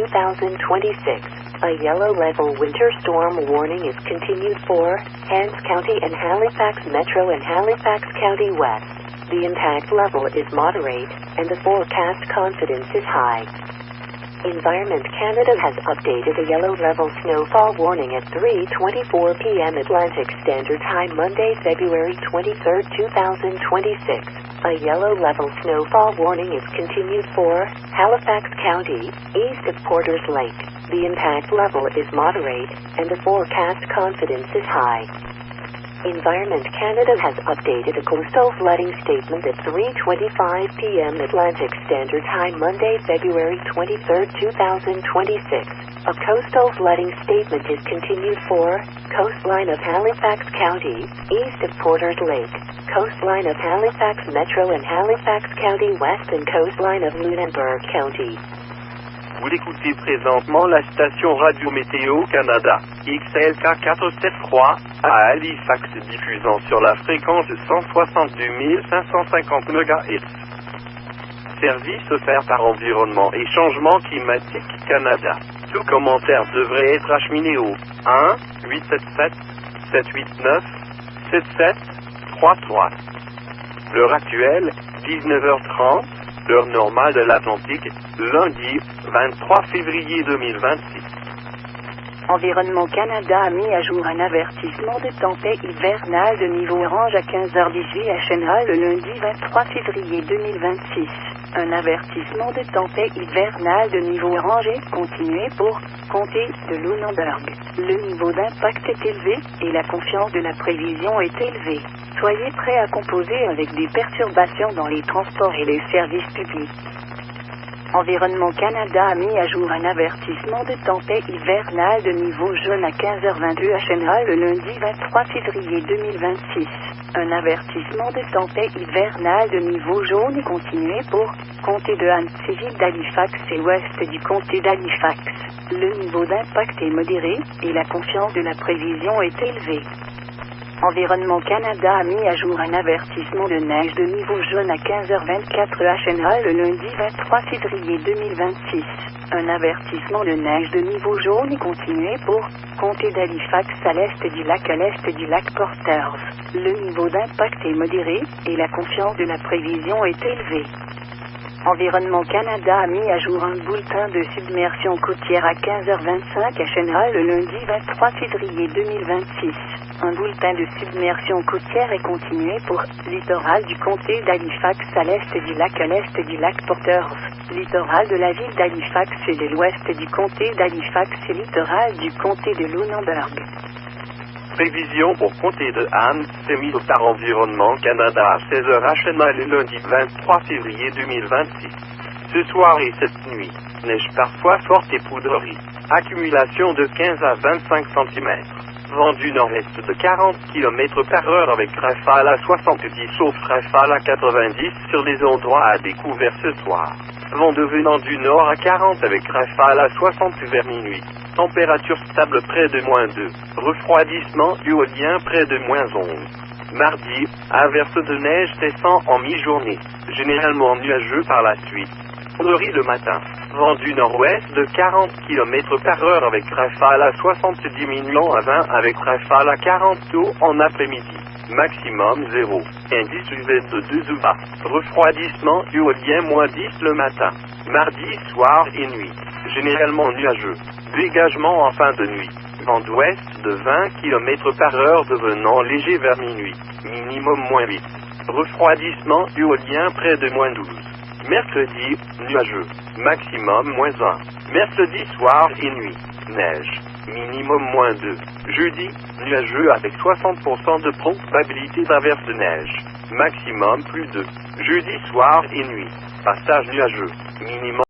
2026. A yellow level winter storm warning is continued for Hants County and Halifax Metro and Halifax County West. The impact level is moderate, and the forecast confidence is high. Environment Canada has updated a yellow level snowfall warning at 3:24 p.m. Atlantic Standard Time Monday, February 23, 2026. A yellow level snowfall warning is continued for Halifax County, east of Porters Lake. The impact level is moderate, and the forecast confidence is high. Environment Canada has updated a coastal flooding statement at 3:25 p.m. Atlantic Standard Time Monday, February 23, 2026. A coastal flooding statement is continued for coastline of Halifax County, east of Porters Lake, coastline of Halifax Metro and Halifax County West, and coastline of Lunenburg County. Vous écoutez présentement la station Radio Météo Canada, XLK 473, à Halifax, diffusant sur la fréquence 162 550 MHz. Service offert par Environnement et Changement Climatique Canada. Tout commentaire devrait être acheminé au 1-877-789-7733. L'heure actuelle, 19h30. L'heure normale de l'Atlantique, lundi 23 février 2026. Environnement Canada a mis à jour un avertissement de tempête hivernale de niveau orange à 15h18 à Shanghai le lundi 23 février 2026. Un avertissement de tempête hivernale de niveau orange est continué pour comté de Lunenburg. Le niveau d'impact est élevé et la confiance de la prévision est élevée. Soyez prêts à composer avec des perturbations dans les transports et les services publics. Environnement Canada a mis à jour un avertissement de tempête hivernale de niveau jaune à 15h22 à Shanghai le lundi 23 février 2026. Un avertissement de tempête hivernale de niveau jaune est continué pour comté de Hansville d'Halifax et l'ouest du comté d'Halifax. Le niveau d'impact est modéré et la confiance de la prévision est élevée. Environnement Canada a mis à jour un avertissement de neige de niveau jaune à 15h24 à Shanghai le lundi 23 février 2026. Un avertissement de neige de niveau jaune est continué pour comté d'Halifax à l'est du lac Porters. Le niveau d'impact est modéré et la confiance de la prévision est élevée. Environnement Canada a mis à jour un bulletin de submersion côtière à 15h25 à Shanghai le lundi 23 février 2026. Un bulletin de submersion côtière est continué pour littoral du comté d'Halifax à l'est du lac Porters, littoral de la ville d'Halifax et de l'ouest du comté d'Halifax et littoral du comté de Lunenburg. Prévision pour comté de Han, émise par Environnement Canada à 16h à Shanghai le lundi 23 février 2026. Ce soir et cette nuit, neige parfois forte et poudrerie. Accumulation de 15 à 25 cm. Vent du nord-est de 40 km/h avec rafale à 70 sauf rafale à 90 sur les endroits à découvert ce soir. Vent devenant du nord à 40 avec rafale à 60 vers minuit. Température stable près de -2. Refroidissement éolien près de -11. Mardi, averse de neige descend en mi-journée. Généralement nuageux par la suite. Poudrerie le matin. Vent du nord-ouest de 40 km/h avec rafale à 60 diminuant à 20 avec rafale à 40 tôt en après-midi. Maximum 0. Indice UV de 2 ou bas. Refroidissement éolien -10 le matin. Mardi, soir et nuit. Généralement nuageux. Dégagement en fin de nuit. Vent d'ouest de 20 km/h devenant léger vers minuit. Minimum -8. Refroidissement éolien près de -12. Mercredi, nuageux. Maximum -1. Mercredi soir et nuit. Neige. Minimum -2. Jeudi, nuageux avec 60% de probabilité d'averse de neige. Maximum +2. Jeudi soir et nuit. Passage nuageux. Minimum